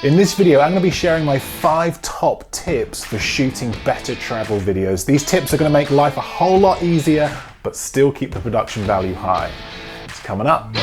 In this video, I'm going to be sharing my 5 top tips for shooting better travel videos. These tips are going to make life a whole lot easier, but still keep the production value high. It's coming up.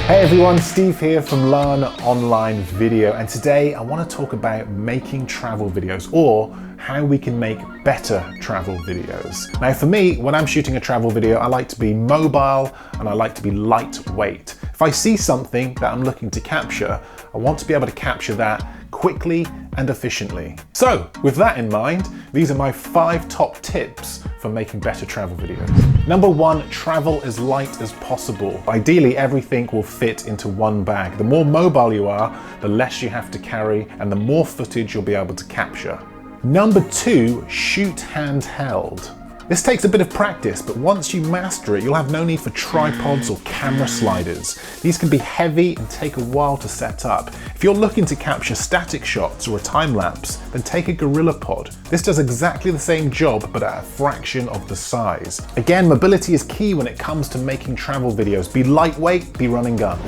Hey everyone, Steve here from Learn Online Video, and today I want to talk about making travel videos, or how we can make better travel videos. Now for me, when I'm shooting a travel video, I like to be mobile and I like to be lightweight. If I see something that I'm looking to capture, I want to be able to capture that quickly and efficiently. So with that in mind, these are my 5 top tips for making better travel videos. Number 1, travel as light as possible. Ideally, everything will fit into one bag. The more mobile you are, the less you have to carry and the more footage you'll be able to capture. Number 2, shoot handheld. This takes a bit of practice, but once you master it, you'll have no need for tripods or camera sliders. These can be heavy and take a while to set up. If you're looking to capture static shots or a time lapse, then take a GorillaPod. This does exactly the same job, but at a fraction of the size. Again, mobility is key when it comes to making travel videos. Be lightweight, be run and gun.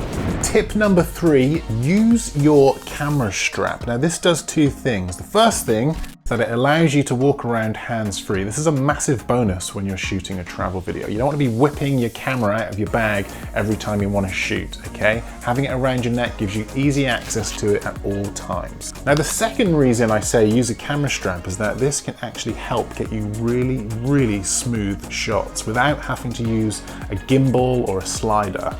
Tip number 3, use your camera strap. Now this does 2 things. The first thing, that it allows you to walk around hands-free. This is a massive bonus when you're shooting a travel video. You don't want to be whipping your camera out of your bag every time you want to shoot, okay? Having it around your neck gives you easy access to it at all times. Now the second reason I say use a camera strap is that this can actually help get you really smooth shots without having to use a gimbal or a slider.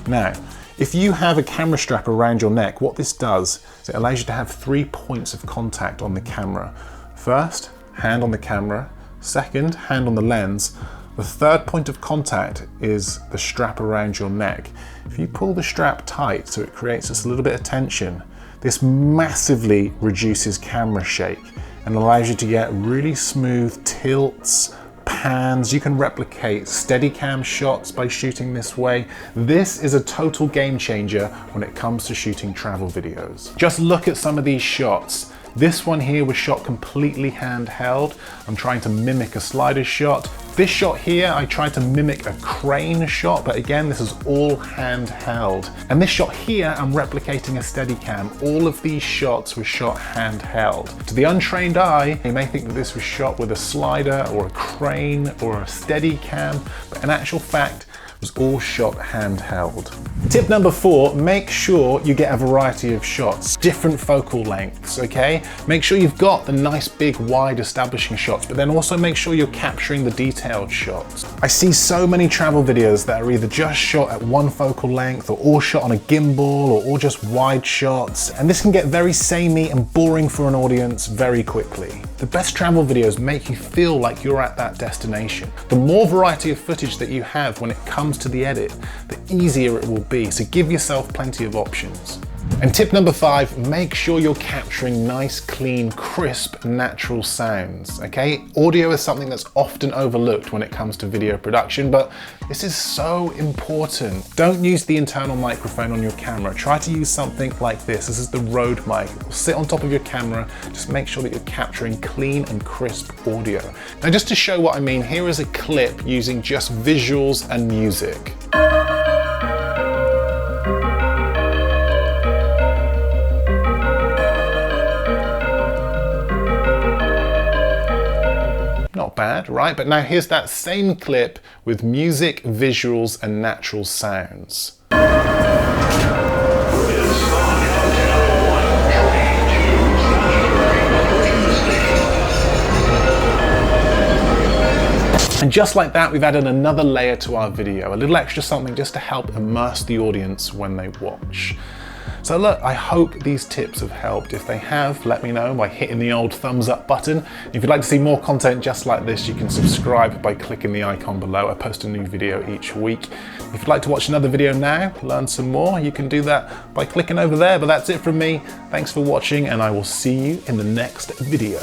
Now, if you have a camera strap around your neck, what this does is it allows you to have 3 points of contact on the camera. First, hand on the camera. Second, hand on the lens. The third point of contact is the strap around your neck. If you pull the strap tight so it creates just a little bit of tension, this massively reduces camera shake and allows you to get really smooth tilts, pans. You can replicate Steadicam shots by shooting this way. This is a total game changer when it comes to shooting travel videos. Just look at some of these shots. This one here was shot completely handheld. I'm trying to mimic a slider shot. This shot here, I tried to mimic a crane shot, but again, this is all handheld. And this shot here, I'm replicating a Steadicam. All of these shots were shot handheld. To the untrained eye, you may think that this was shot with a slider or a crane or a Steadicam, but in actual fact, was all shot handheld. Tip number 4, make sure you get a variety of shots, different focal lengths, okay? Make sure you've got the nice big wide establishing shots, but then also make sure you're capturing the detailed shots. I see so many travel videos that are either just shot at one focal length or all shot on a gimbal or all just wide shots, and this can get very samey and boring for an audience very quickly. The best travel videos make you feel like you're at that destination. The more variety of footage that you have when it comes to the edit, the easier it will be, so give yourself plenty of options. And tip number 5, make sure you're capturing nice, clean, crisp, natural sounds, okay? Audio is something that's often overlooked when it comes to video production, but this is so important. Don't use the internal microphone on your camera. Try to use something like this. This is the Rode mic. It will sit on top of your camera. Just make sure that you're capturing clean and crisp audio. Now, just to show what I mean, here is a clip using just visuals and music. Not bad, right? But now here's that same clip with music, visuals, and natural sounds. And just like that, we've added another layer to our video, a little extra something just to help immerse the audience when they watch. So look, I hope these tips have helped. If they have, let me know by hitting the old thumbs up button. If you'd like to see more content just like this, you can subscribe by clicking the icon below. I post a new video each week. If you'd like to watch another video now, learn some more, you can do that by clicking over there. But that's it from me. Thanks for watching, and I will see you in the next video.